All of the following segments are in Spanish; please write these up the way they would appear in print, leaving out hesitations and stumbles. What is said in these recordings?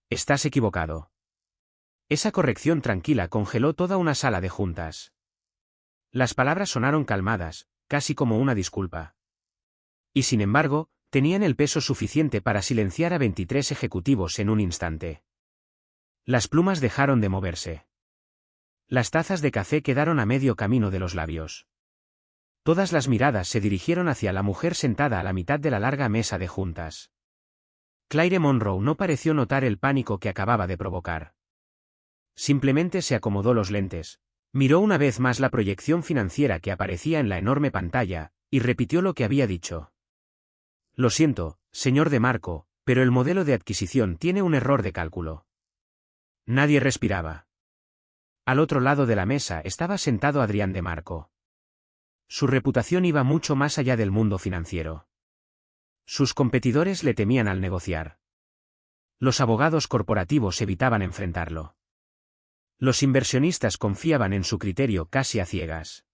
Estás equivocado. Esa corrección tranquila congeló toda una sala de juntas. Las palabras sonaron calmadas, casi como una disculpa. Y sin embargo, tenían el peso suficiente para silenciar a 23 ejecutivos en un instante. Las plumas dejaron de moverse. Las tazas de café quedaron a medio camino de los labios. Todas las miradas se dirigieron hacia la mujer sentada a la mitad de la larga mesa de juntas. Claire Monroe no pareció notar el pánico que acababa de provocar. Simplemente se acomodó los lentes, miró una vez más la proyección financiera que aparecía en la enorme pantalla, y repitió lo que había dicho. Lo siento, señor DeMarco, pero el modelo de adquisición tiene un error de cálculo. Nadie respiraba. Al otro lado de la mesa estaba sentado Adrián DeMarco. Su reputación iba mucho más allá del mundo financiero. Sus competidores le temían al negociar. Los abogados corporativos evitaban enfrentarlo. Los inversionistas confiaban en su criterio casi a ciegas.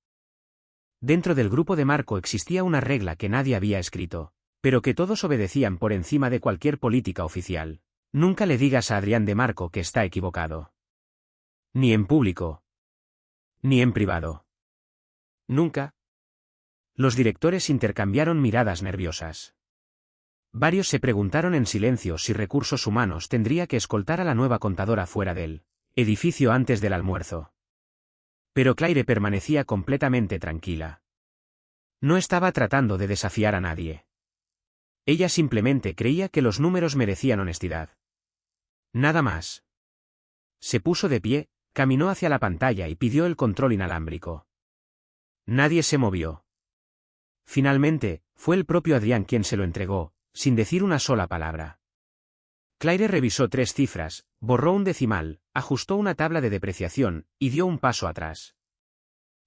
Dentro del grupo DeMarco existía una regla que nadie había escrito, pero que todos obedecían por encima de cualquier política oficial. Nunca le digas a Adrián DeMarco que está equivocado. Ni en público. Ni en privado. Nunca. Los directores intercambiaron miradas nerviosas. Varios se preguntaron en silencio si Recursos Humanos tendría que escoltar a la nueva contadora fuera del edificio antes del almuerzo. Pero Claire permanecía completamente tranquila. No estaba tratando de desafiar a nadie. Ella simplemente creía que los números merecían honestidad. Nada más. Se puso de pie, caminó hacia la pantalla y pidió el control inalámbrico. Nadie se movió. Finalmente, fue el propio Adrián quien se lo entregó, sin decir una sola palabra. Claire revisó 3 cifras, borró un decimal, ajustó una tabla de depreciación, y dio un paso atrás.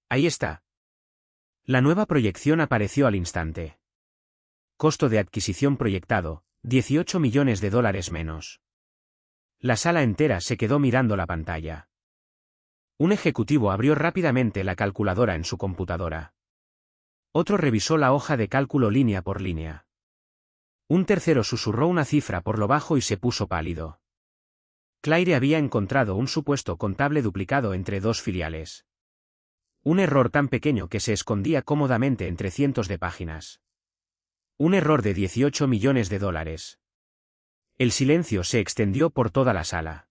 Ahí está. La nueva proyección apareció al instante. Costo de adquisición proyectado, $18 millones menos. La sala entera se quedó mirando la pantalla. Un ejecutivo abrió rápidamente la calculadora en su computadora. Otro revisó la hoja de cálculo línea por línea. Un tercero susurró una cifra por lo bajo y se puso pálido. Claire había encontrado un supuesto contable duplicado entre 2 filiales. Un error tan pequeño que se escondía cómodamente entre cientos de páginas. Un error de $18 millones. El silencio se extendió por toda la sala.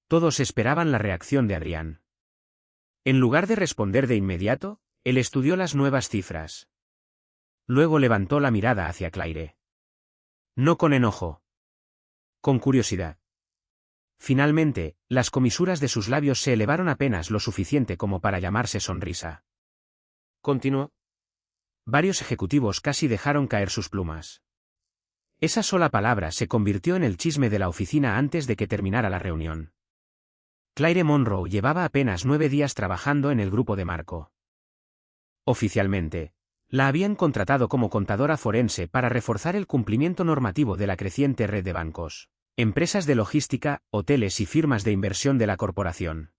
Todos esperaban la reacción de Adrián. En lugar de responder de inmediato, él estudió las nuevas cifras. Luego levantó la mirada hacia Claire. No con enojo. Con curiosidad. Finalmente, las comisuras de sus labios se elevaron apenas lo suficiente como para llamarse sonrisa. Continuó. Varios ejecutivos casi dejaron caer sus plumas. Esa sola palabra se convirtió en el chisme de la oficina antes de que terminara la reunión. Claire Monroe llevaba apenas 9 días trabajando en el grupo DeMarco. Oficialmente, la habían contratado como contadora forense para reforzar el cumplimiento normativo de la creciente red de bancos, empresas de logística, hoteles y firmas de inversión de la corporación.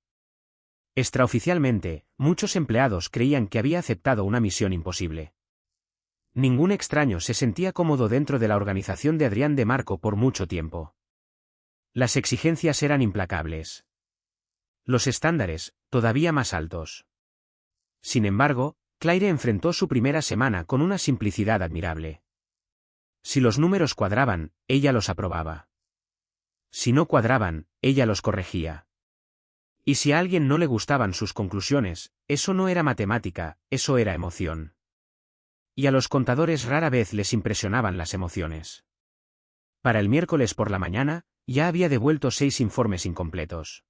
Extraoficialmente, muchos empleados creían que había aceptado una misión imposible. Ningún extraño se sentía cómodo dentro de la organización de Adrián DeMarco por mucho tiempo. Las exigencias eran implacables. Los estándares, todavía más altos. Sin embargo, Claire enfrentó su primera semana con una simplicidad admirable. Si los números cuadraban, ella los aprobaba. Si no cuadraban, ella los corregía. Y si a alguien no le gustaban sus conclusiones, eso no era matemática, eso era emoción. Y a los contadores rara vez les impresionaban las emociones. Para el miércoles por la mañana, ya había devuelto 6 informes incompletos.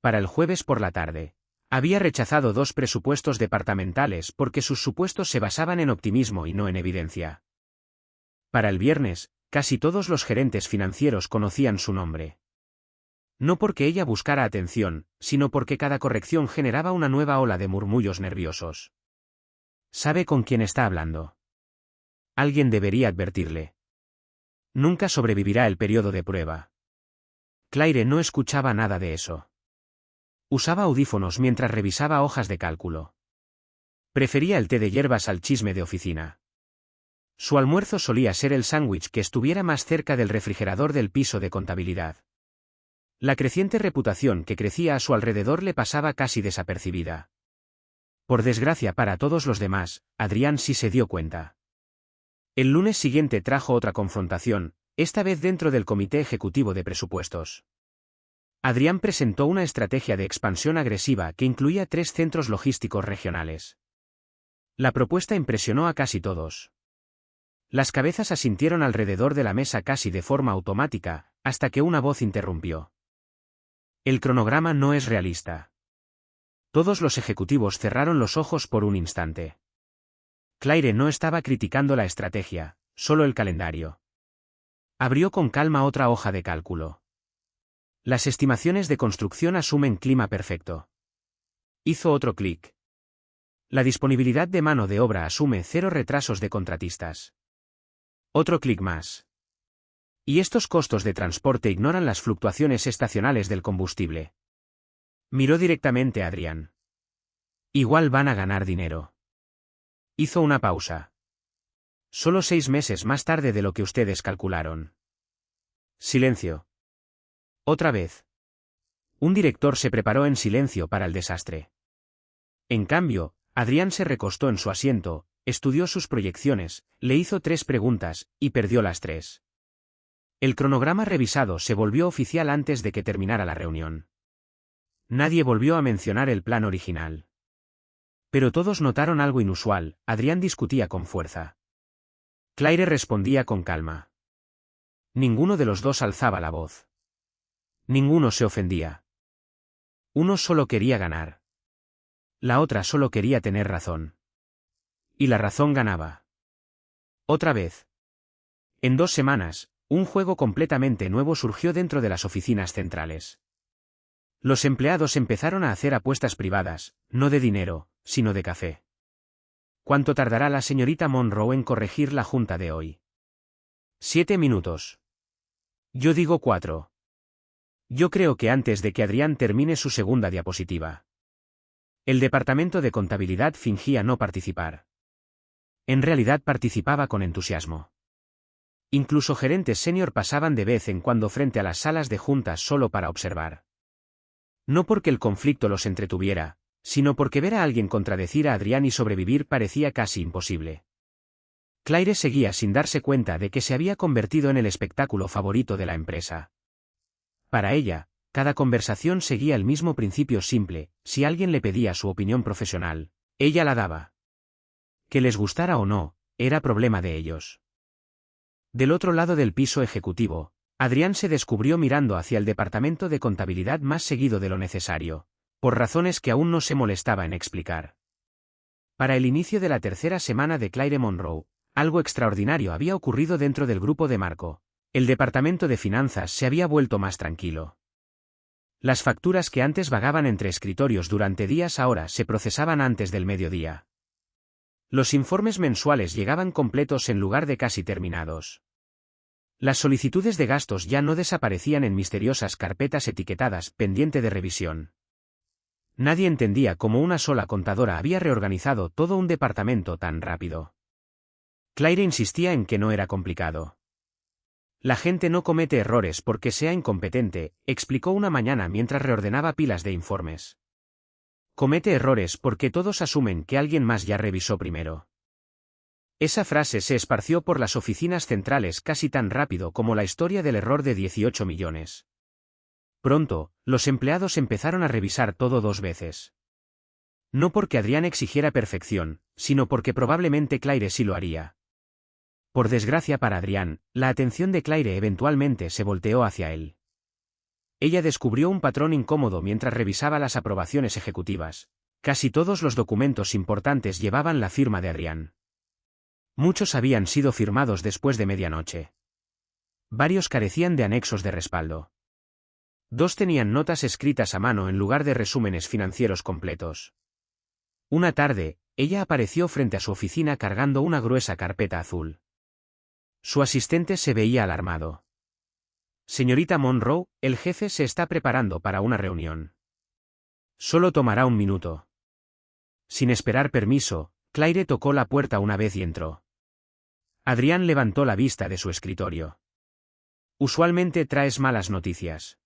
Para el jueves por la tarde, había rechazado 2 presupuestos departamentales porque sus supuestos se basaban en optimismo y no en evidencia. Para el viernes, casi todos los gerentes financieros conocían su nombre. No porque ella buscara atención, sino porque cada corrección generaba una nueva ola de murmullos nerviosos. Sabe con quién está hablando. Alguien debería advertirle. Nunca sobrevivirá el periodo de prueba. Claire no escuchaba nada de eso. Usaba audífonos mientras revisaba hojas de cálculo. Prefería el té de hierbas al chisme de oficina. Su almuerzo solía ser el sándwich que estuviera más cerca del refrigerador del piso de contabilidad. La creciente reputación que crecía a su alrededor le pasaba casi desapercibida. Por desgracia para todos los demás, Adrián sí se dio cuenta. El lunes siguiente trajo otra confrontación, esta vez dentro del Comité Ejecutivo de Presupuestos. Adrián presentó una estrategia de expansión agresiva que incluía 3 centros logísticos regionales. La propuesta impresionó a casi todos. Las cabezas asintieron alrededor de la mesa casi de forma automática, hasta que una voz interrumpió. El cronograma no es realista. Todos los ejecutivos cerraron los ojos por un instante. Claire no estaba criticando la estrategia, solo el calendario. Abrió con calma otra hoja de cálculo. Las estimaciones de construcción asumen clima perfecto. Hizo otro clic. La disponibilidad de mano de obra asume 0 retrasos de contratistas. Otro clic más. Y estos costos de transporte ignoran las fluctuaciones estacionales del combustible. Miró directamente a Adrián. Igual van a ganar dinero. Hizo una pausa. Solo 6 meses más tarde de lo que ustedes calcularon. Silencio. Otra vez. Un director se preparó en silencio para el desastre. En cambio, Adrián se recostó en su asiento, estudió sus proyecciones, le hizo 3 preguntas, y perdió las 3. El cronograma revisado se volvió oficial antes de que terminara la reunión. Nadie volvió a mencionar el plan original. Pero todos notaron algo inusual, Adrián discutía con fuerza. Claire respondía con calma. Ninguno de los dos alzaba la voz. Ninguno se ofendía. Uno solo quería ganar. La otra solo quería tener razón. Y la razón ganaba. Otra vez. En 2 semanas, un juego completamente nuevo surgió dentro de las oficinas centrales. Los empleados empezaron a hacer apuestas privadas, no de dinero, sino de café. ¿Cuánto tardará la señorita Monroe en corregir la junta de hoy? 7 minutos. Yo digo 4. Yo creo que antes de que Adrián termine su segunda diapositiva. El departamento de contabilidad fingía no participar. En realidad participaba con entusiasmo. Incluso gerentes senior pasaban de vez en cuando frente a las salas de juntas solo para observar. No porque el conflicto los entretuviera, sino porque ver a alguien contradecir a Adrián y sobrevivir parecía casi imposible. Claire seguía sin darse cuenta de que se había convertido en el espectáculo favorito de la empresa. Para ella, cada conversación seguía el mismo principio simple: si alguien le pedía su opinión profesional, ella la daba. Que les gustara o no, era problema de ellos. Del otro lado del piso ejecutivo, Adrián se descubrió mirando hacia el departamento de contabilidad más seguido de lo necesario, por razones que aún no se molestaba en explicar. Para el inicio de la tercera semana de Claire Monroe, algo extraordinario había ocurrido dentro del grupo de Marco. El departamento de finanzas se había vuelto más tranquilo. Las facturas que antes vagaban entre escritorios durante días ahora se procesaban antes del mediodía. Los informes mensuales llegaban completos en lugar de casi terminados. Las solicitudes de gastos ya no desaparecían en misteriosas carpetas etiquetadas pendiente de revisión. Nadie entendía cómo una sola contadora había reorganizado todo un departamento tan rápido. Claire insistía en que no era complicado. La gente no comete errores porque sea incompetente, explicó una mañana mientras reordenaba pilas de informes. Comete errores porque todos asumen que alguien más ya revisó primero. Esa frase se esparció por las oficinas centrales casi tan rápido como la historia del error de 18 millones. Pronto, los empleados empezaron a revisar todo 2 veces. No porque Adrián exigiera perfección, sino porque probablemente Claire sí lo haría. Por desgracia para Adrián, la atención de Claire eventualmente se volteó hacia él. Ella descubrió un patrón incómodo mientras revisaba las aprobaciones ejecutivas. Casi todos los documentos importantes llevaban la firma de Adrián. Muchos habían sido firmados después de medianoche. Varios carecían de anexos de respaldo. 2 tenían notas escritas a mano en lugar de resúmenes financieros completos. Una tarde, ella apareció frente a su oficina cargando una gruesa carpeta azul. Su asistente se veía alarmado. Señorita Monroe, el jefe se está preparando para una reunión. Solo tomará 1 minuto. Sin esperar permiso, Claire tocó la puerta una vez y entró. Adrián levantó la vista de su escritorio. Usualmente traes malas noticias.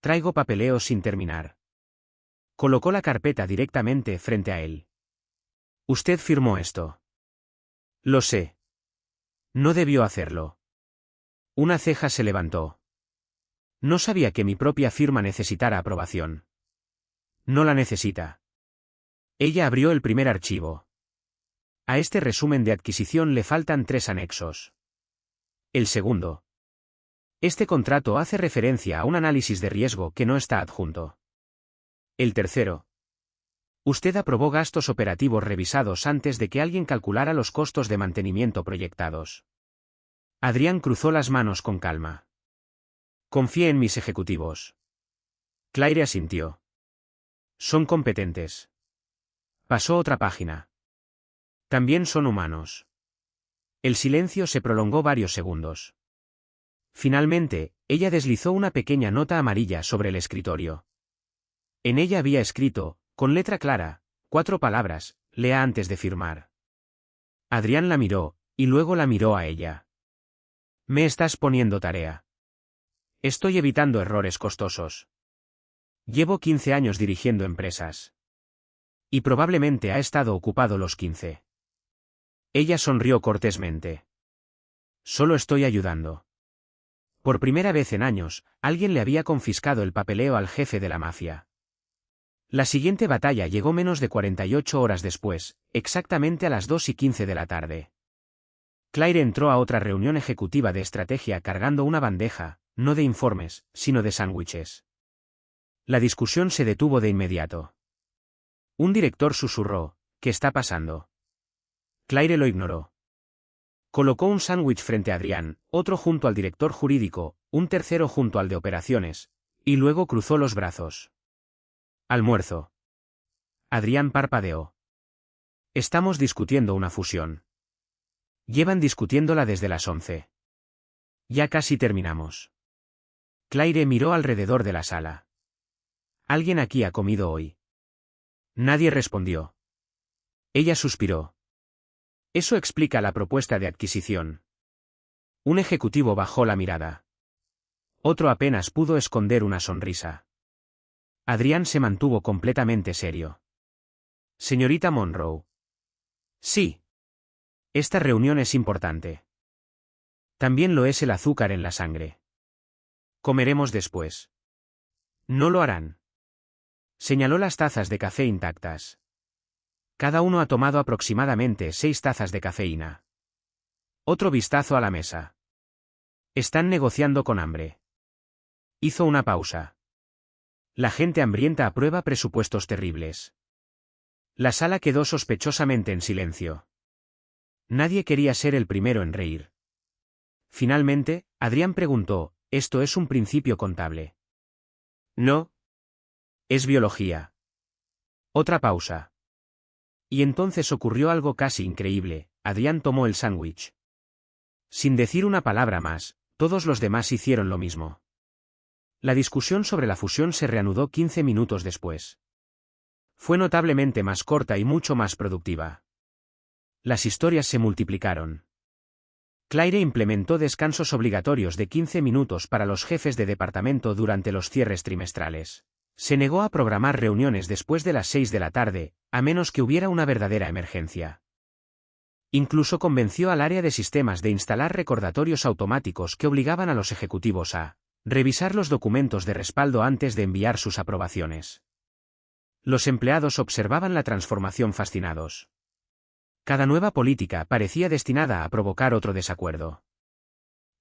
Traigo papeleo sin terminar. Colocó la carpeta directamente frente a él. Usted firmó esto. Lo sé. No debió hacerlo. Una ceja se levantó. No sabía que mi propia firma necesitara aprobación. No la necesita. Ella abrió el primer archivo. A este resumen de adquisición le faltan 3 anexos. El segundo. Este contrato hace referencia a un análisis de riesgo que no está adjunto. El tercero. Usted aprobó gastos operativos revisados antes de que alguien calculara los costos de mantenimiento proyectados. Adrián cruzó las manos con calma. Confíe en mis ejecutivos. Claire asintió. Son competentes. Pasó otra página. También son humanos. El silencio se prolongó varios segundos. Finalmente, ella deslizó una pequeña nota amarilla sobre el escritorio. En ella había escrito, con letra clara, 4 palabras: lea antes de firmar. Adrián la miró, y luego la miró a ella. Me estás poniendo tarea. Estoy evitando errores costosos. Llevo 15 años dirigiendo empresas. Y probablemente ha estado ocupado los 15. Ella sonrió cortésmente. Solo estoy ayudando. Por primera vez en años, alguien le había confiscado el papeleo al jefe de la mafia. La siguiente batalla llegó menos de 48 horas después, exactamente a las 2:15 de la tarde. Claire entró a otra reunión ejecutiva de estrategia cargando una bandeja, no de informes, sino de sándwiches. La discusión se detuvo de inmediato. Un director susurró: ¿qué está pasando? Claire lo ignoró. Colocó un sándwich frente a Adrián, otro junto al director jurídico, un tercero junto al de operaciones, y luego cruzó los brazos. Almuerzo. Adrián parpadeó. Estamos discutiendo una fusión. Llevan discutiéndola desde las 11. Ya casi terminamos. Claire miró alrededor de la sala. ¿Alguien aquí ha comido hoy? Nadie respondió. Ella suspiró. Eso explica la propuesta de adquisición. Un ejecutivo bajó la mirada. Otro apenas pudo esconder una sonrisa. Adrián se mantuvo completamente serio. Señorita Monroe. Sí. Esta reunión es importante. También lo es el azúcar en la sangre. Comeremos después. No lo harán. Señaló las tazas de café intactas. Cada uno ha tomado aproximadamente 6 tazas de cafeína. Otro vistazo a la mesa. Están negociando con hambre. Hizo una pausa. La gente hambrienta aprueba presupuestos terribles. La sala quedó sospechosamente en silencio. Nadie quería ser el primero en reír. Finalmente, Adrián preguntó: ¿esto es un principio contable? No. Es biología. Otra pausa. Y entonces ocurrió algo casi increíble. Adrián tomó el sándwich. Sin decir una palabra más, todos los demás hicieron lo mismo. La discusión sobre la fusión se reanudó 15 minutos después. Fue notablemente más corta y mucho más productiva. Las historias se multiplicaron. Claire implementó descansos obligatorios de 15 minutos para los jefes de departamento durante los cierres trimestrales. Se negó a programar reuniones después de las 6 de la tarde, a menos que hubiera una verdadera emergencia. Incluso convenció al área de sistemas de instalar recordatorios automáticos que obligaban a los ejecutivos a revisar los documentos de respaldo antes de enviar sus aprobaciones. Los empleados observaban la transformación fascinados. Cada nueva política parecía destinada a provocar otro desacuerdo.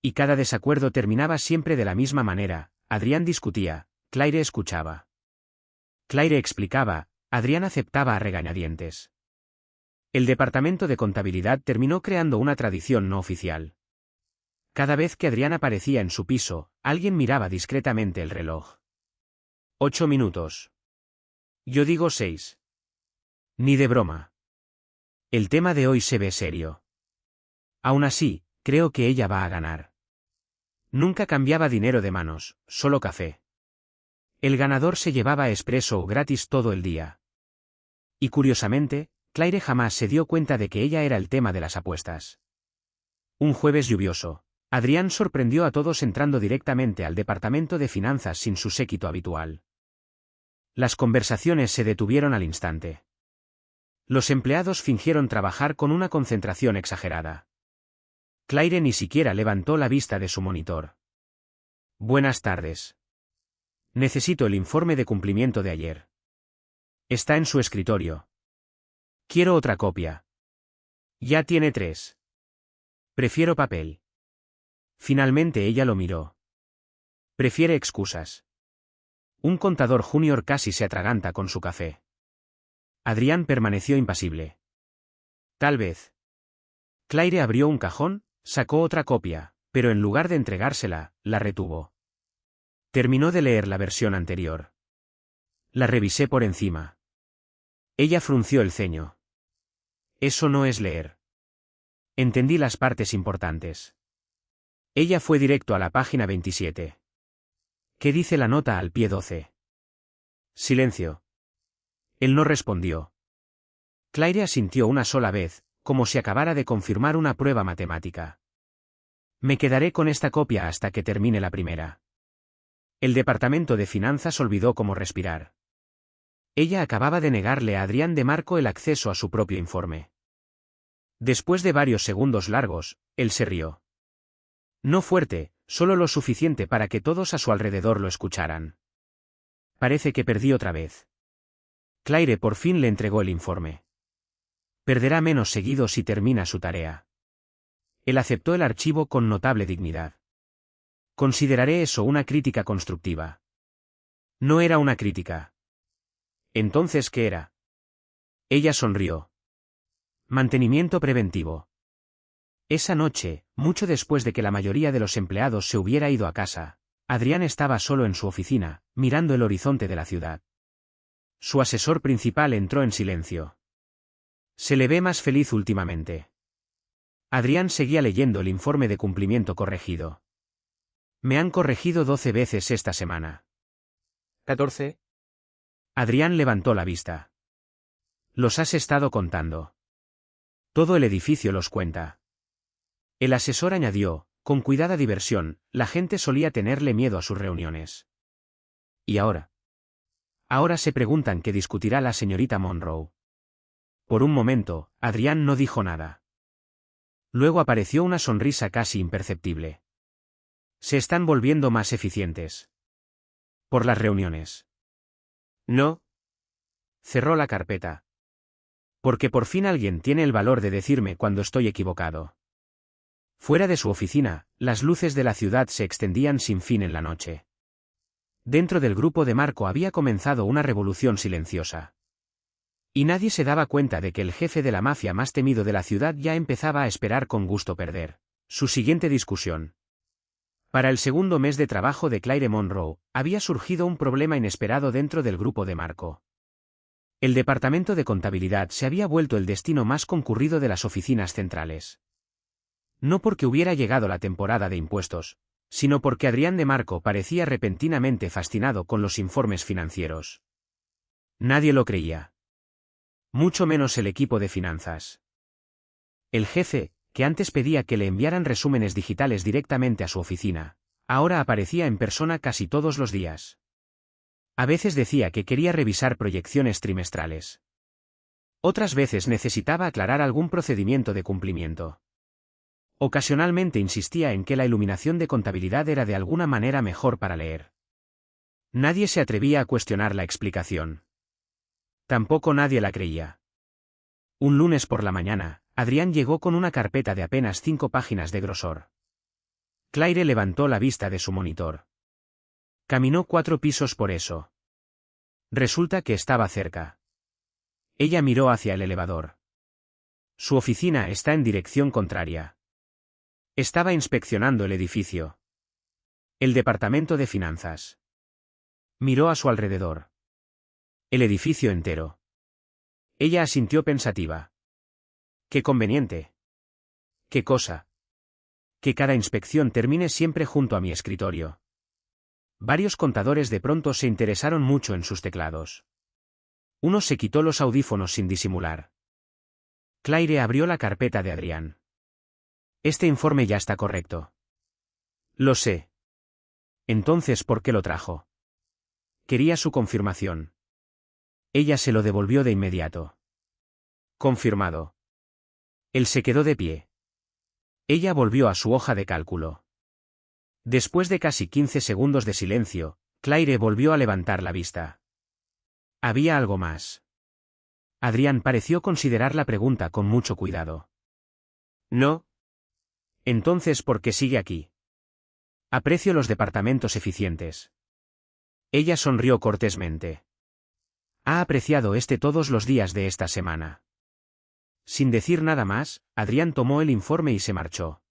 Y cada desacuerdo terminaba siempre de la misma manera: Adrián discutía, Claire escuchaba. Claire explicaba, Adrián aceptaba a regañadientes. El departamento de contabilidad terminó creando una tradición no oficial. Cada vez que Adrián aparecía en su piso, alguien miraba discretamente el reloj. 8 minutos. Yo digo 6. Ni de broma. El tema de hoy se ve serio. Aún así, creo que ella va a ganar. Nunca cambiaba dinero de manos, solo café. El ganador se llevaba espresso gratis todo el día. Y curiosamente, Claire jamás se dio cuenta de que ella era el tema de las apuestas. Un jueves lluvioso. Adrián sorprendió a todos entrando directamente al departamento de finanzas sin su séquito habitual. Las conversaciones se detuvieron al instante. Los empleados fingieron trabajar con una concentración exagerada. Claire ni siquiera levantó la vista de su monitor. Buenas tardes. Necesito el informe de cumplimiento de ayer. Está en su escritorio. Quiero otra copia. Ya tiene 3. Prefiero papel. Finalmente ella lo miró. Prefiere excusas. Un contador junior casi se atraganta con su café. Adrián permaneció impasible. Tal vez. Claire abrió un cajón, sacó otra copia, pero en lugar de entregársela, la retuvo. Terminó de leer la versión anterior. La revisé por encima. Ella frunció el ceño. Eso no es leer. Entendí las partes importantes. Ella fue directo a la página 27. ¿Qué dice la nota al pie 12? Silencio. Él no respondió. Claire asintió una sola vez, como si acabara de confirmar una prueba matemática. Me quedaré con esta copia hasta que termine la primera. El departamento de finanzas olvidó cómo respirar. Ella acababa de negarle a Adrián de Marco el acceso a su propio informe. Después de varios segundos largos, él se rió. No fuerte, solo lo suficiente para que todos a su alrededor lo escucharan. Parece que perdí otra vez. Claire por fin le entregó el informe. Perderá menos seguido si termina su tarea. Él aceptó el archivo con notable dignidad. Consideraré eso una crítica constructiva. No era una crítica. ¿Entonces qué era? Ella sonrió. Mantenimiento preventivo. Esa noche, mucho después de que la mayoría de los empleados se hubiera ido a casa, Adrián estaba solo en su oficina, mirando el horizonte de la ciudad. Su asesor principal entró en silencio. Se le ve más feliz últimamente. Adrián seguía leyendo el informe de cumplimiento corregido. Me han corregido 12 veces esta semana. ¿14? Adrián levantó la vista. Los has estado contando. Todo el edificio los cuenta. El asesor añadió, con cuidada diversión, la gente solía tenerle miedo a sus reuniones. ¿Y ahora? Ahora se preguntan qué discutirá la señorita Monroe. Por un momento, Adrián no dijo nada. Luego apareció una sonrisa casi imperceptible. Se están volviendo más eficientes. Por las reuniones. No. Cerró la carpeta. Porque por fin alguien tiene el valor de decirme cuando estoy equivocado. Fuera de su oficina, las luces de la ciudad se extendían sin fin en la noche. Dentro del grupo de Marco había comenzado una revolución silenciosa. Y nadie se daba cuenta de que el jefe de la mafia más temido de la ciudad ya empezaba a esperar con gusto perder su siguiente discusión. Para el segundo mes de trabajo de Claire Monroe, había surgido un problema inesperado dentro del grupo de Marco. El departamento de contabilidad se había vuelto el destino más concurrido de las oficinas centrales. No porque hubiera llegado la temporada de impuestos, sino porque Adrián de Marco parecía repentinamente fascinado con los informes financieros. Nadie lo creía. Mucho menos el equipo de finanzas. El jefe, que antes pedía que le enviaran resúmenes digitales directamente a su oficina, ahora aparecía en persona casi todos los días. A veces decía que quería revisar proyecciones trimestrales. Otras veces necesitaba aclarar algún procedimiento de cumplimiento. Ocasionalmente insistía en que la iluminación de contabilidad era de alguna manera mejor para leer. Nadie se atrevía a cuestionar la explicación. Tampoco nadie la creía. Un lunes por la mañana, Adrián llegó con una carpeta de apenas 5 páginas de grosor. Claire levantó la vista de su monitor. Caminó 4 pisos por eso. Resulta que estaba cerca. Ella miró hacia el elevador. Su oficina está en dirección contraria. Estaba inspeccionando el edificio. El departamento de finanzas. Miró a su alrededor. El edificio entero. Ella asintió pensativa. Qué conveniente. Qué cosa. Que cada inspección termine siempre junto a mi escritorio. Varios contadores de pronto se interesaron mucho en sus teclados. Uno se quitó los audífonos sin disimular. Claire abrió la carpeta de Adrián. Este informe ya está correcto. Lo sé. Entonces, ¿por qué lo trajo? Quería su confirmación. Ella se lo devolvió de inmediato. Confirmado. Él se quedó de pie. Ella volvió a su hoja de cálculo. Después de casi 15 segundos de silencio, Claire volvió a levantar la vista. Había algo más. Adrián pareció considerar la pregunta con mucho cuidado. ¿No? Entonces, ¿por qué sigue aquí? Aprecio los departamentos eficientes. Ella sonrió cortésmente. Ha apreciado todos los días de esta semana. Sin decir nada más, Adrián tomó el informe y se marchó.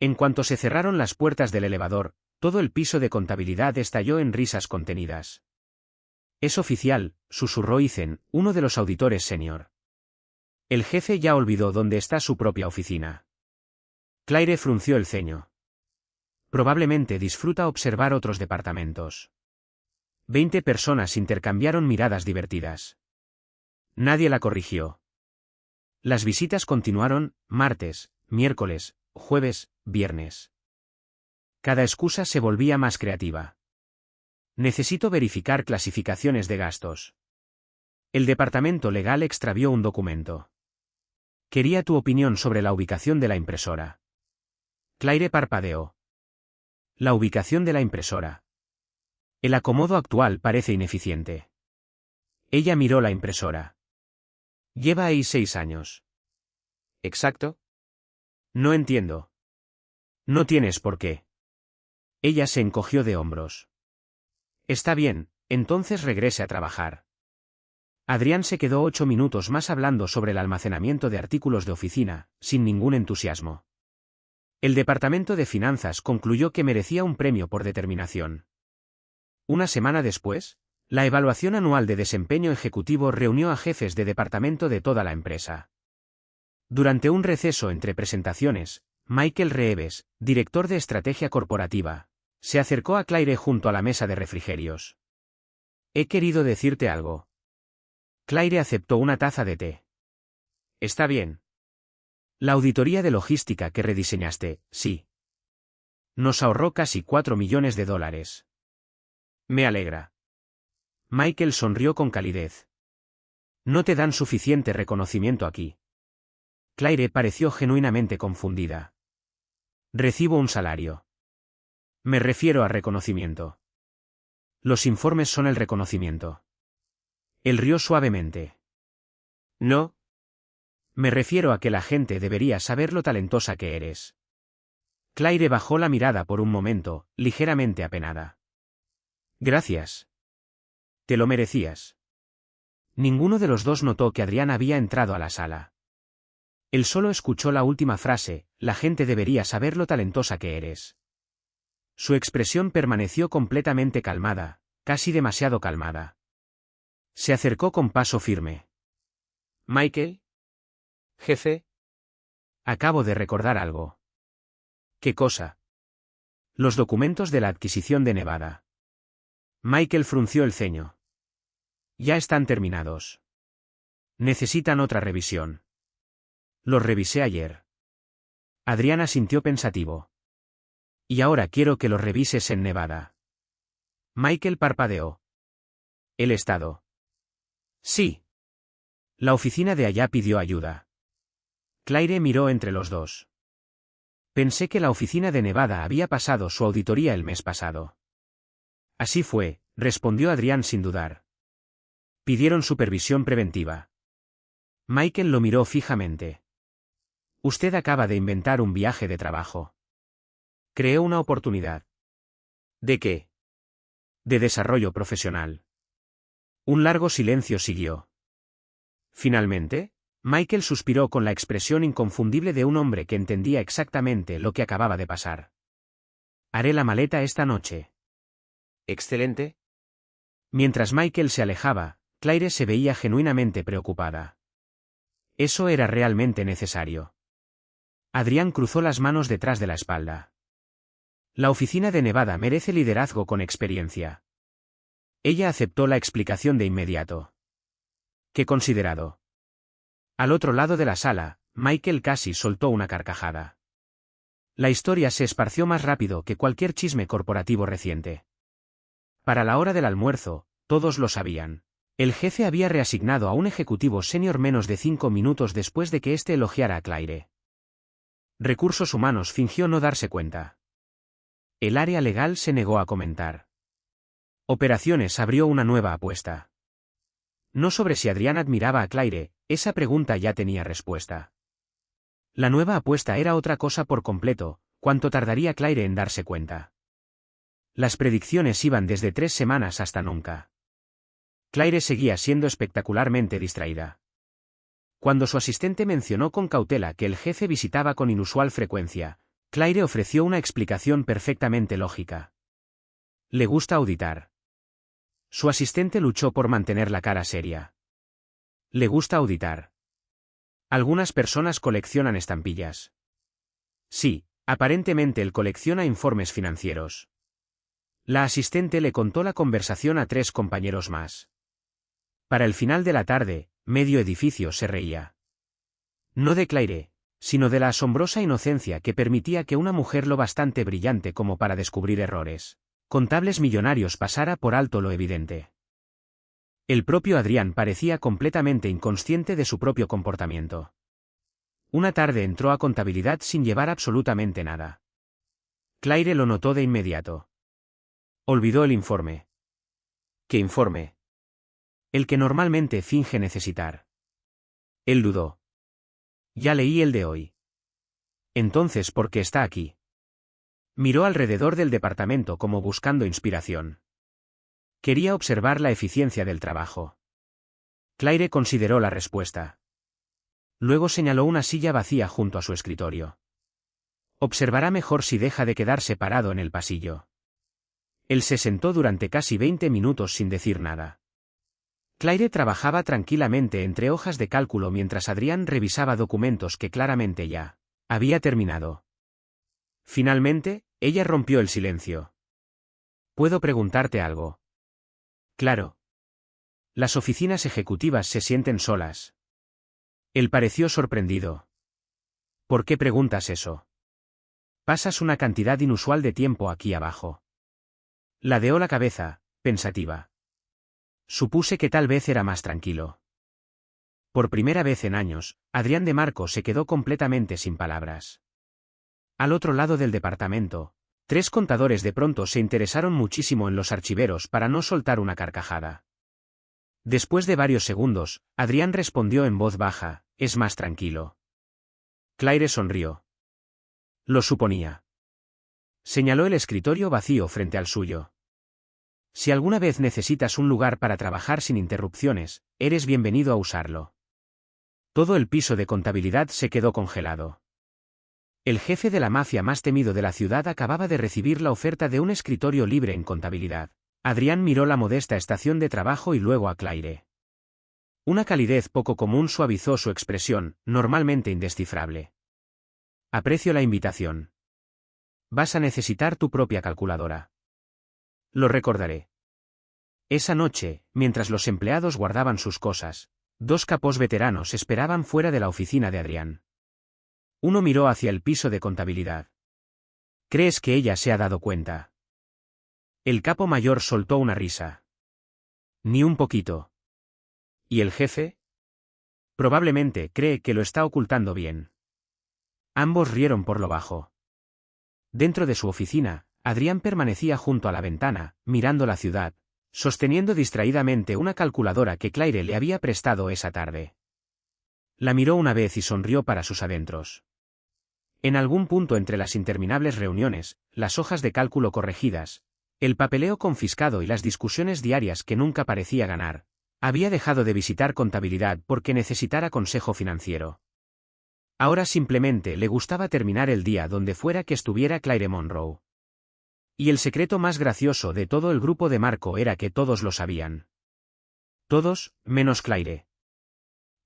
En cuanto se cerraron las puertas del elevador, todo el piso de contabilidad estalló en risas contenidas. Es oficial, susurró Ethan, uno de los auditores senior. El jefe ya olvidó dónde está su propia oficina. Claire frunció el ceño. Probablemente disfruta observar otros departamentos. 20 personas intercambiaron miradas divertidas. Nadie la corrigió. Las visitas continuaron, martes, miércoles, jueves, viernes. Cada excusa se volvía más creativa. Necesito verificar clasificaciones de gastos. El departamento legal extravió un documento. Quería tu opinión sobre la ubicación de la impresora. Claire parpadeó. La ubicación de la impresora. El acomodo actual parece ineficiente. Ella miró la impresora. Lleva ahí 6 años. ¿Exacto? No entiendo. No tienes por qué. Ella se encogió de hombros. Está bien, entonces regrese a trabajar. Adrián se quedó 8 minutos más hablando sobre el almacenamiento de artículos de oficina, sin ningún entusiasmo. El departamento de finanzas concluyó que merecía un premio por determinación. Una semana después, la evaluación anual de desempeño ejecutivo reunió a jefes de departamento de toda la empresa. Durante un receso entre presentaciones, Michael Reeves, director de estrategia corporativa, se acercó a Claire junto a la mesa de refrigerios. He querido decirte algo. Claire aceptó una taza de té. Está bien. La auditoría de logística que rediseñaste, sí. Nos ahorró casi $4 millones. Me alegra. Michael sonrió con calidez. No te dan suficiente reconocimiento aquí. Claire pareció genuinamente confundida. Recibo un salario. Me refiero a reconocimiento. Los informes son el reconocimiento. Él rió suavemente. No. Me refiero a que la gente debería saber lo talentosa que eres. Claire bajó la mirada por un momento, ligeramente apenada. Gracias. Te lo merecías. Ninguno de los dos notó que Adrián había entrado a la sala. Él solo escuchó la última frase, la gente debería saber lo talentosa que eres. Su expresión permaneció completamente calmada, casi demasiado calmada. Se acercó con paso firme. Michael. Jefe. Acabo de recordar algo. ¿Qué cosa? Los documentos de la adquisición de Nevada. Michael frunció el ceño. Ya están terminados. Necesitan otra revisión. Los revisé ayer. Adrián sintió pensativo. Y ahora quiero que los revises en Nevada. Michael parpadeó. ¿El Estado? Sí. La oficina de allá pidió ayuda. Claire miró entre los dos. Pensé que la oficina de Nevada había pasado su auditoría el mes pasado. Así fue, respondió Adrián sin dudar. Pidieron supervisión preventiva. Michael lo miró fijamente. Usted acaba de inventar un viaje de trabajo. Creó una oportunidad. ¿De qué? De desarrollo profesional. Un largo silencio siguió. Finalmente, Michael suspiró con la expresión inconfundible de un hombre que entendía exactamente lo que acababa de pasar. Haré la maleta esta noche. Excelente. Mientras Michael se alejaba, Claire se veía genuinamente preocupada. Eso era realmente necesario. Adrián cruzó las manos detrás de la espalda. La oficina de Nevada merece liderazgo con experiencia. Ella aceptó la explicación de inmediato. Qué considerado. Al otro lado de la sala, Michael casi soltó una carcajada. La historia se esparció más rápido que cualquier chisme corporativo reciente. Para la hora del almuerzo, todos lo sabían. El jefe había reasignado a un ejecutivo senior menos de 5 minutos después de que éste elogiara a Claire. Recursos Humanos fingió no darse cuenta. El área legal se negó a comentar. Operaciones abrió una nueva apuesta. No sobre si Adrián admiraba a Claire, esa pregunta ya tenía respuesta. La nueva apuesta era otra cosa por completo: ¿cuánto tardaría Claire en darse cuenta? Las predicciones iban desde 3 semanas hasta nunca. Claire seguía siendo espectacularmente distraída. Cuando su asistente mencionó con cautela que el jefe visitaba con inusual frecuencia, Claire ofreció una explicación perfectamente lógica. Le gusta auditar. Su asistente luchó por mantener la cara seria. Le gusta auditar. Algunas personas coleccionan estampillas. Sí, aparentemente él colecciona informes financieros. La asistente le contó la conversación a 3 compañeros más. Para el final de la tarde, medio edificio se reía. No de Claire, sino de la asombrosa inocencia que permitía que una mujer lo bastante brillante como para descubrir errores contables millonarios pasara por alto lo evidente. El propio Adrián parecía completamente inconsciente de su propio comportamiento. Una tarde entró a contabilidad sin llevar absolutamente nada. Claire lo notó de inmediato. Olvidó el informe. ¿Qué informe? El que normalmente finge necesitar. Él dudó. Ya leí el de hoy. Entonces, ¿por qué está aquí? Miró alrededor del departamento como buscando inspiración. Quería observar la eficiencia del trabajo. Claire consideró la respuesta. Luego señaló una silla vacía junto a su escritorio. Observará mejor si deja de quedarse parado en el pasillo. Él se sentó durante casi 20 minutos sin decir nada. Claire trabajaba tranquilamente entre hojas de cálculo mientras Adrián revisaba documentos que claramente ya había terminado. Finalmente, ella rompió el silencio. ¿Puedo preguntarte algo? Claro. Las oficinas ejecutivas se sienten solas. Él pareció sorprendido. ¿Por qué preguntas eso? Pasas una cantidad inusual de tiempo aquí abajo. Ladeó la cabeza, pensativa. Supuse que tal vez era más tranquilo. Por primera vez en años, Adrián de Marco se quedó completamente sin palabras. Al otro lado del departamento, 3 contadores de pronto se interesaron muchísimo en los archiveros para no soltar una carcajada. Después de varios segundos, Adrián respondió en voz baja: es más tranquilo. Claire sonrió. Lo suponía. Señaló el escritorio vacío frente al suyo. Si alguna vez necesitas un lugar para trabajar sin interrupciones, eres bienvenido a usarlo. Todo el piso de contabilidad se quedó congelado. El jefe de la mafia más temido de la ciudad acababa de recibir la oferta de un escritorio libre en contabilidad. Adrián miró la modesta estación de trabajo y luego a Claire. Una calidez poco común suavizó su expresión, normalmente indescifrable. Aprecio la invitación. Vas a necesitar tu propia calculadora. Lo recordaré. Esa noche, mientras los empleados guardaban sus cosas, 2 capos veteranos esperaban fuera de la oficina de Adrián. Uno miró hacia el piso de contabilidad. ¿Crees que ella se ha dado cuenta? El capo mayor soltó una risa. Ni un poquito. ¿Y el jefe? Probablemente cree que lo está ocultando bien. Ambos rieron por lo bajo. Dentro de su oficina, Adrián permanecía junto a la ventana, mirando la ciudad, sosteniendo distraídamente una calculadora que Claire le había prestado esa tarde. La miró una vez y sonrió para sus adentros. En algún punto entre las interminables reuniones, las hojas de cálculo corregidas, el papeleo confiscado y las discusiones diarias que nunca parecía ganar, había dejado de visitar contabilidad porque necesitara consejo financiero. Ahora simplemente le gustaba terminar el día donde fuera que estuviera Claire Monroe. Y el secreto más gracioso de todo el grupo de Marco era que todos lo sabían. Todos, menos Claire.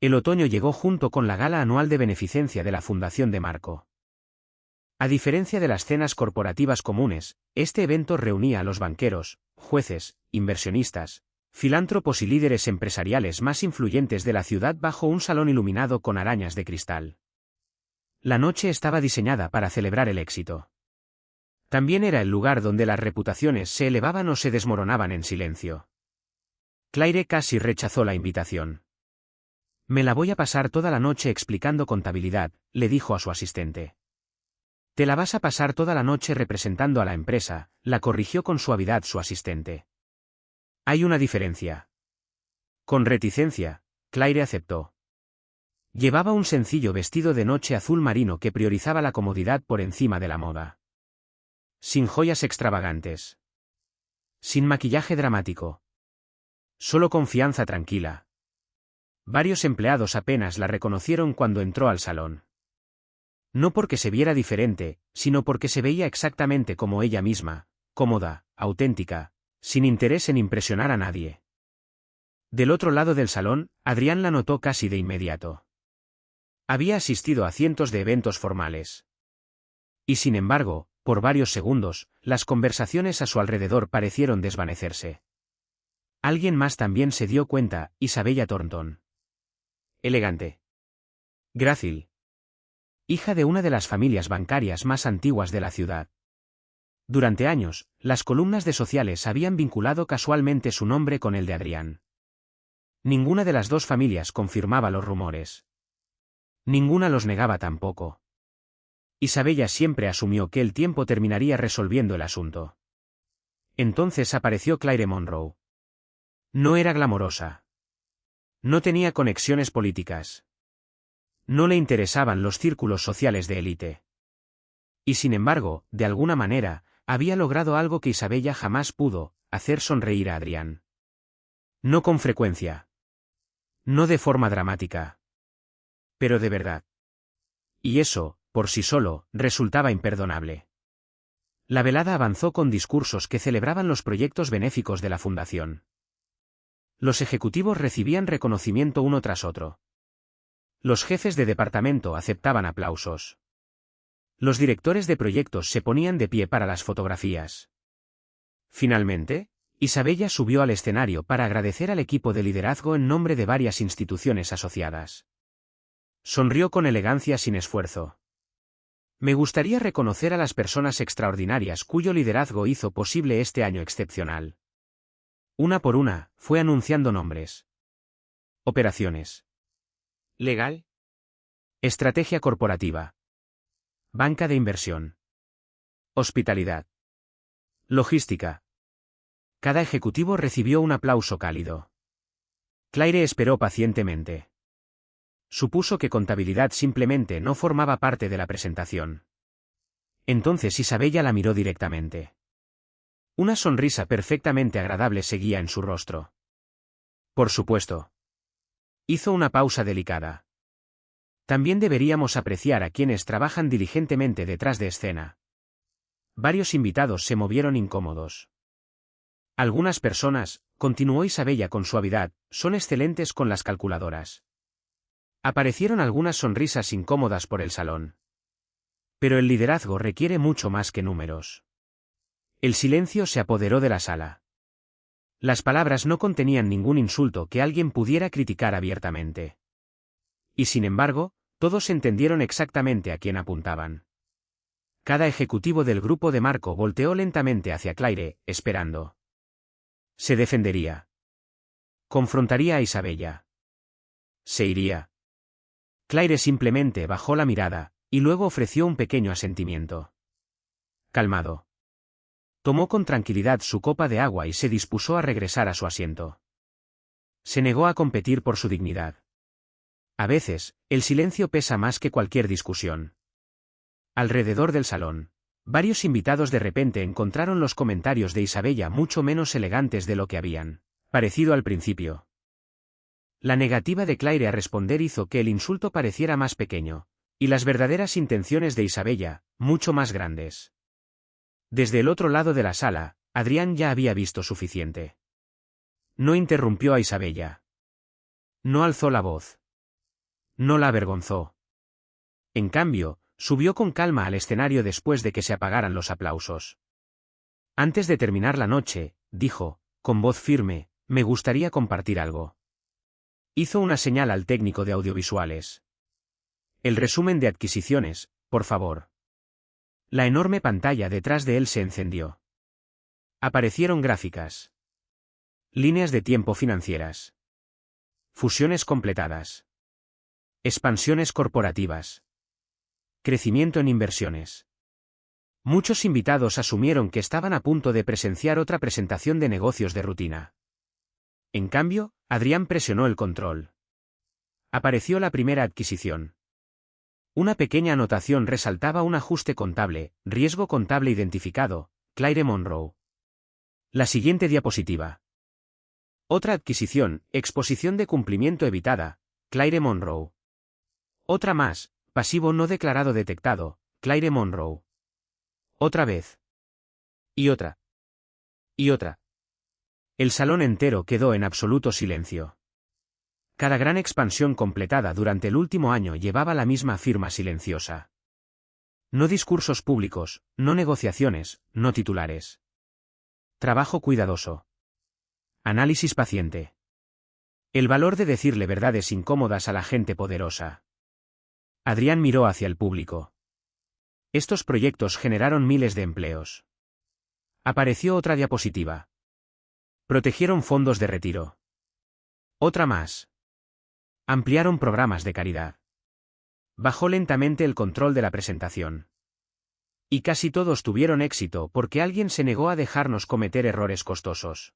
El otoño llegó junto con la gala anual de beneficencia de la Fundación de Marco. A diferencia de las cenas corporativas comunes, este evento reunía a los banqueros, jueces, inversionistas, filántropos y líderes empresariales más influyentes de la ciudad bajo un salón iluminado con arañas de cristal. La noche estaba diseñada para celebrar el éxito. También era el lugar donde las reputaciones se elevaban o se desmoronaban en silencio. Claire casi rechazó la invitación. Me la voy a pasar toda la noche explicando contabilidad, le dijo a su asistente. Te la vas a pasar toda la noche representando a la empresa, la corrigió con suavidad su asistente. Hay una diferencia. Con reticencia, Claire aceptó. Llevaba un sencillo vestido de noche azul marino que priorizaba la comodidad por encima de la moda. Sin joyas extravagantes. Sin maquillaje dramático. Solo confianza tranquila. Varios empleados apenas la reconocieron cuando entró al salón. No porque se viera diferente, sino porque se veía exactamente como ella misma, cómoda, auténtica, sin interés en impresionar a nadie. Del otro lado del salón, Adrián la notó casi de inmediato. Había asistido a cientos de eventos formales. Y sin embargo, por varios segundos, las conversaciones a su alrededor parecieron desvanecerse. Alguien más también se dio cuenta, Isabella Thornton. Elegante. Grácil. Hija de una de las familias bancarias más antiguas de la ciudad. Durante años, las columnas de sociales habían vinculado casualmente su nombre con el de Adrián. Ninguna de las dos familias confirmaba los rumores. Ninguna los negaba tampoco. Isabella siempre asumió que el tiempo terminaría resolviendo el asunto. Entonces apareció Claire Monroe. No era glamorosa. No tenía conexiones políticas. No le interesaban los círculos sociales de élite. Y sin embargo, de alguna manera, había logrado algo que Isabella jamás pudo, hacer sonreír a Adrián. No con frecuencia. No de forma dramática. Pero de verdad. Y eso, por sí solo, resultaba imperdonable. La velada avanzó con discursos que celebraban los proyectos benéficos de la fundación. Los ejecutivos recibían reconocimiento uno tras otro. Los jefes de departamento aceptaban aplausos. Los directores de proyectos se ponían de pie para las fotografías. Finalmente, Isabella subió al escenario para agradecer al equipo de liderazgo en nombre de varias instituciones asociadas. Sonrió con elegancia sin esfuerzo. Me gustaría reconocer a las personas extraordinarias cuyo liderazgo hizo posible este año excepcional. Una por una, fue anunciando nombres. Operaciones. Legal. Estrategia corporativa. Banca de inversión. Hospitalidad. Logística. Cada ejecutivo recibió un aplauso cálido. Claire esperó pacientemente. Supuso que contabilidad simplemente no formaba parte de la presentación. Entonces Isabella la miró directamente. Una sonrisa perfectamente agradable seguía en su rostro. Por supuesto. Hizo una pausa delicada. También deberíamos apreciar a quienes trabajan diligentemente detrás de escena. Varios invitados se movieron incómodos. Algunas personas, continuó Isabella con suavidad, son excelentes con las calculadoras. Aparecieron algunas sonrisas incómodas por el salón. Pero el liderazgo requiere mucho más que números. El silencio se apoderó de la sala. Las palabras no contenían ningún insulto que alguien pudiera criticar abiertamente. Y sin embargo, todos entendieron exactamente a quién apuntaban. Cada ejecutivo del grupo de Marco volteó lentamente hacia Claire, esperando. Se defendería. Confrontaría a Isabella. Se iría. Claire simplemente bajó la mirada, y luego ofreció un pequeño asentimiento. Calmado. Tomó con tranquilidad su copa de agua y se dispuso a regresar a su asiento. Se negó a competir por su dignidad. A veces, el silencio pesa más que cualquier discusión. Alrededor del salón, varios invitados de repente encontraron los comentarios de Isabella mucho menos elegantes de lo que habían parecido al principio. La negativa de Claire a responder hizo que el insulto pareciera más pequeño, y las verdaderas intenciones de Isabella, mucho más grandes. Desde el otro lado de la sala, Adrián ya había visto suficiente. No interrumpió a Isabella. No alzó la voz. No la avergonzó. En cambio, subió con calma al escenario después de que se apagaran los aplausos. Antes de terminar la noche, dijo, con voz firme, me gustaría compartir algo. Hizo una señal al técnico de audiovisuales. El resumen de adquisiciones, por favor. La enorme pantalla detrás de él se encendió. Aparecieron gráficas. Líneas de tiempo financieras. Fusiones completadas. Expansiones corporativas. Crecimiento en inversiones. Muchos invitados asumieron que estaban a punto de presenciar otra presentación de negocios de rutina. En cambio, Adrián presionó el control. Apareció la primera adquisición. Una pequeña anotación resaltaba un ajuste contable, riesgo contable identificado, Claire Monroe. La siguiente diapositiva. Otra adquisición, exposición de cumplimiento evitada, Claire Monroe. Otra más, pasivo no declarado detectado, Claire Monroe. Otra vez. Y otra. Y otra. El salón entero quedó en absoluto silencio. Cada gran expansión completada durante el último año llevaba la misma firma silenciosa. No discursos públicos, no negociaciones, no titulares. Trabajo cuidadoso. Análisis paciente. El valor de decirle verdades incómodas a la gente poderosa. Adrián miró hacia el público. Estos proyectos generaron miles de empleos. Apareció otra diapositiva. Protegieron fondos de retiro. Otra más. Ampliaron programas de caridad. Bajó lentamente el control de la presentación. Y casi todos tuvieron éxito porque alguien se negó a dejarnos cometer errores costosos.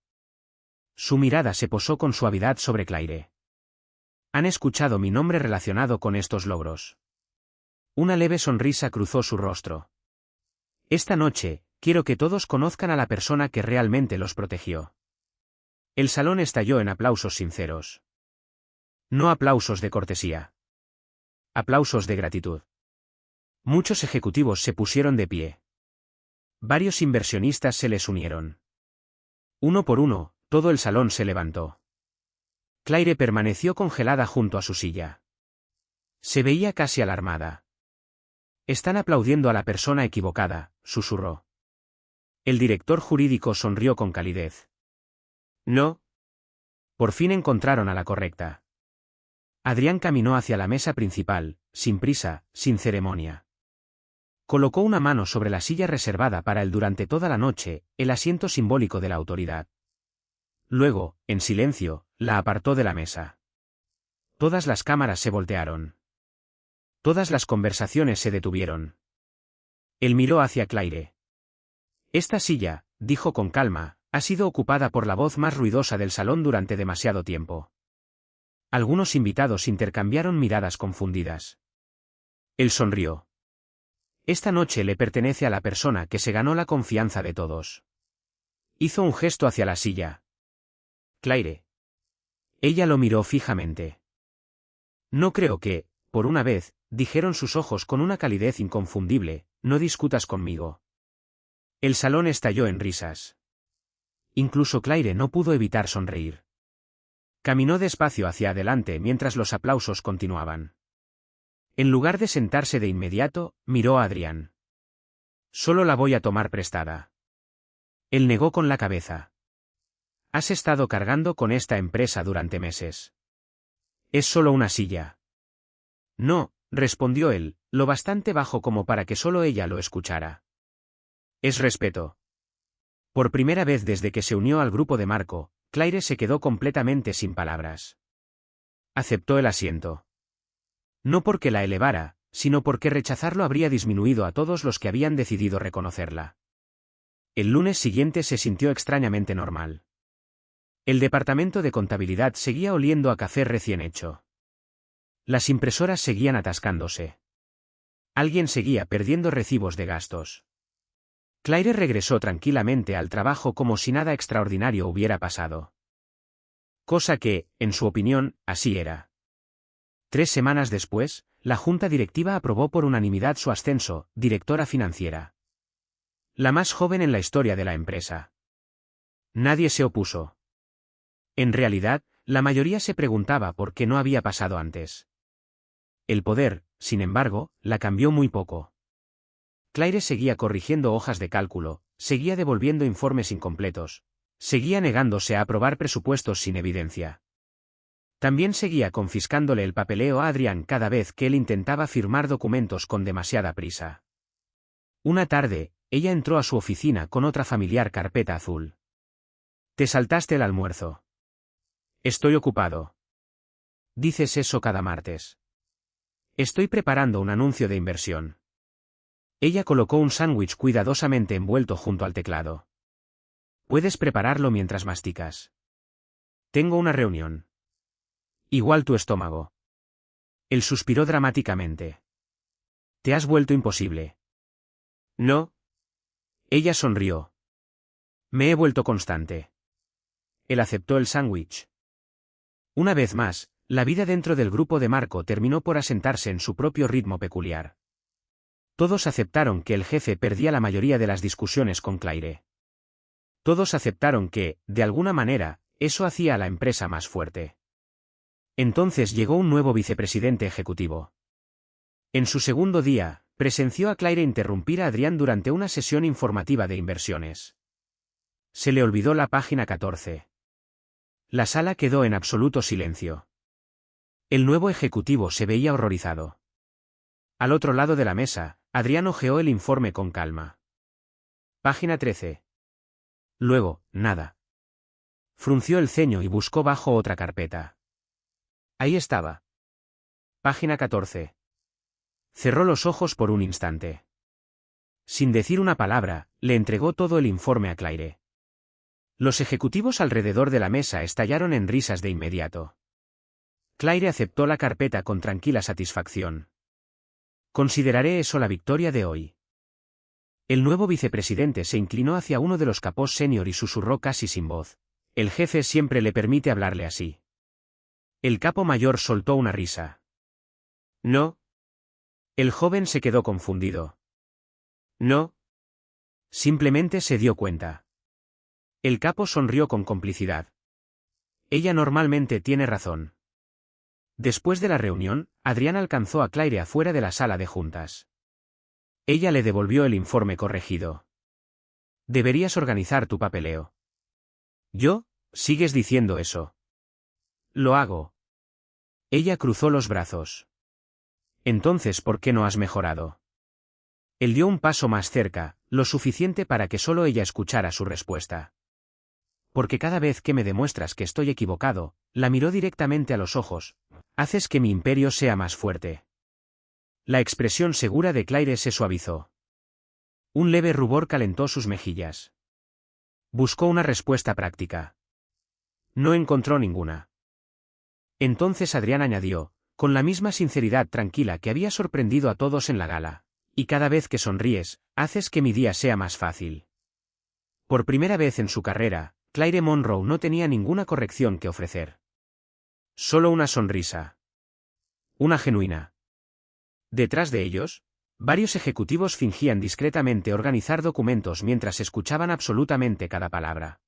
Su mirada se posó con suavidad sobre Claire. Han escuchado mi nombre relacionado con estos logros. Una leve sonrisa cruzó su rostro. Esta noche, quiero que todos conozcan a la persona que realmente los protegió. El salón estalló en aplausos sinceros. No aplausos de cortesía. Aplausos de gratitud. Muchos ejecutivos se pusieron de pie. Varios inversionistas se les unieron. Uno por uno, todo el salón se levantó. Claire permaneció congelada junto a su silla. Se veía casi alarmada. Están aplaudiendo a la persona equivocada, susurró. El director jurídico sonrió con calidez. No. Por fin encontraron a la correcta. Adrián caminó hacia la mesa principal, sin prisa, sin ceremonia. Colocó una mano sobre la silla reservada para él durante toda la noche, el asiento simbólico de la autoridad. Luego, en silencio, la apartó de la mesa. Todas las cámaras se voltearon. Todas las conversaciones se detuvieron. Él miró hacia Claire. Esta silla, dijo con calma, ha sido ocupada por la voz más ruidosa del salón durante demasiado tiempo. Algunos invitados intercambiaron miradas confundidas. Él sonrió. Esta noche le pertenece a la persona que se ganó la confianza de todos. Hizo un gesto hacia la silla. Claire. Ella lo miró fijamente. No creo que, por una vez, dijeron sus ojos con una calidez inconfundible, no discutas conmigo. El salón estalló en risas. Incluso Claire no pudo evitar sonreír. Caminó despacio hacia adelante mientras los aplausos continuaban. En lugar de sentarse de inmediato, miró a Adrián. Solo la voy a tomar prestada. Él negó con la cabeza. Has estado cargando con esta empresa durante meses. Es solo una silla. No, respondió él, lo bastante bajo como para que solo ella lo escuchara. Es respeto. Por primera vez desde que se unió al grupo de Marco, Claire se quedó completamente sin palabras. Aceptó el asiento. No porque la elevara, sino porque rechazarlo habría disminuido a todos los que habían decidido reconocerla. El lunes siguiente se sintió extrañamente normal. El departamento de contabilidad seguía oliendo a café recién hecho. Las impresoras seguían atascándose. Alguien seguía perdiendo recibos de gastos. Claire regresó tranquilamente al trabajo como si nada extraordinario hubiera pasado. Cosa que, en su opinión, así era. 3 semanas después, la junta directiva aprobó por unanimidad su ascenso, directora financiera. La más joven en la historia de la empresa. Nadie se opuso. En realidad, la mayoría se preguntaba por qué no había pasado antes. El poder, sin embargo, la cambió muy poco. Claire seguía corrigiendo hojas de cálculo, seguía devolviendo informes incompletos, seguía negándose a aprobar presupuestos sin evidencia. También seguía confiscándole el papeleo a Adrián cada vez que él intentaba firmar documentos con demasiada prisa. Una tarde, ella entró a su oficina con otra familiar carpeta azul. «Te saltaste el almuerzo». «Estoy ocupado». «Dices eso cada martes». «Estoy preparando un anuncio de inversión». Ella colocó un sándwich cuidadosamente envuelto junto al teclado. «Puedes prepararlo mientras masticas». «Tengo una reunión». «Igual tu estómago». Él suspiró dramáticamente. «Te has vuelto imposible». «No». Ella sonrió. «Me he vuelto constante». Él aceptó el sándwich. Una vez más, la vida dentro del grupo de Marco terminó por asentarse en su propio ritmo peculiar. Todos aceptaron que el jefe perdía la mayoría de las discusiones con Claire. Todos aceptaron que, de alguna manera, eso hacía a la empresa más fuerte. Entonces llegó un nuevo vicepresidente ejecutivo. En su segundo día, presenció a Claire interrumpir a Adrián durante una sesión informativa de inversiones. Se le olvidó la página 14. La sala quedó en absoluto silencio. El nuevo ejecutivo se veía horrorizado. Al otro lado de la mesa, Adrián hojeó el informe con calma. Página 13. Luego, nada. Frunció el ceño y buscó bajo otra carpeta. Ahí estaba. Página 14. Cerró los ojos por un instante. Sin decir una palabra, le entregó todo el informe a Claire. Los ejecutivos alrededor de la mesa estallaron en risas de inmediato. Claire aceptó la carpeta con tranquila satisfacción. Consideraré eso la victoria de hoy. El nuevo vicepresidente se inclinó hacia uno de los capós senior y susurró casi sin voz. El jefe siempre le permite hablarle así. El capo mayor soltó una risa. No. El joven se quedó confundido. No. Simplemente se dio cuenta. El capo sonrió con complicidad. Ella normalmente tiene razón. Después de la reunión, Adrián alcanzó a Claire afuera de la sala de juntas. Ella le devolvió el informe corregido. Deberías organizar tu papeleo. ¿Yo? ¿Sigues diciendo eso? Lo hago. Ella cruzó los brazos. Entonces, ¿por qué no has mejorado? Él dio un paso más cerca, lo suficiente para que solo ella escuchara su respuesta. Porque cada vez que me demuestras que estoy equivocado, la miró directamente a los ojos, haces que mi imperio sea más fuerte. La expresión segura de Claire se suavizó. Un leve rubor calentó sus mejillas. Buscó una respuesta práctica. No encontró ninguna. Entonces Adrián añadió, con la misma sinceridad tranquila que había sorprendido a todos en la gala, y cada vez que sonríes, haces que mi día sea más fácil. Por primera vez en su carrera, Claire Monroe no tenía ninguna corrección que ofrecer. Solo una sonrisa. Una genuina. Detrás de ellos, varios ejecutivos fingían discretamente organizar documentos mientras escuchaban absolutamente cada palabra.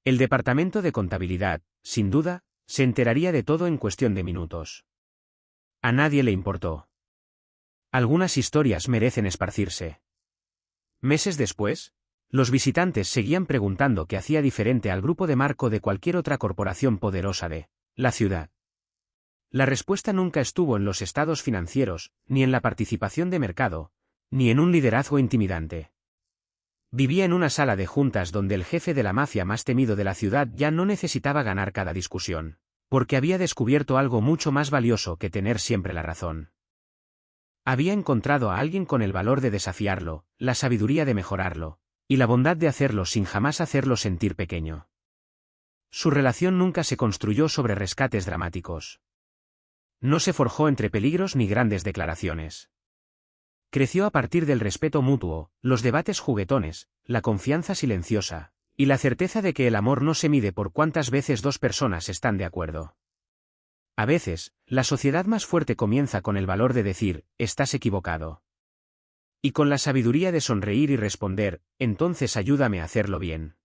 El departamento de contabilidad, sin duda, se enteraría de todo en cuestión de minutos. A nadie le importó. Algunas historias merecen esparcirse. Meses después, los visitantes seguían preguntando qué hacía diferente al grupo de Marco de cualquier otra corporación poderosa de la ciudad. La respuesta nunca estuvo en los estados financieros, ni en la participación de mercado, ni en un liderazgo intimidante. Vivía en una sala de juntas donde el jefe de la mafia más temido de la ciudad ya no necesitaba ganar cada discusión, porque había descubierto algo mucho más valioso que tener siempre la razón. Había encontrado a alguien con el valor de desafiarlo, la sabiduría de mejorarlo, y la bondad de hacerlo sin jamás hacerlo sentir pequeño. Su relación nunca se construyó sobre rescates dramáticos. No se forjó entre peligros ni grandes declaraciones. Creció a partir del respeto mutuo, los debates juguetones, la confianza silenciosa, y la certeza de que el amor no se mide por cuántas veces dos personas están de acuerdo. A veces, la sociedad más fuerte comienza con el valor de decir, estás equivocado. Y con la sabiduría de sonreír y responder, entonces ayúdame a hacerlo bien.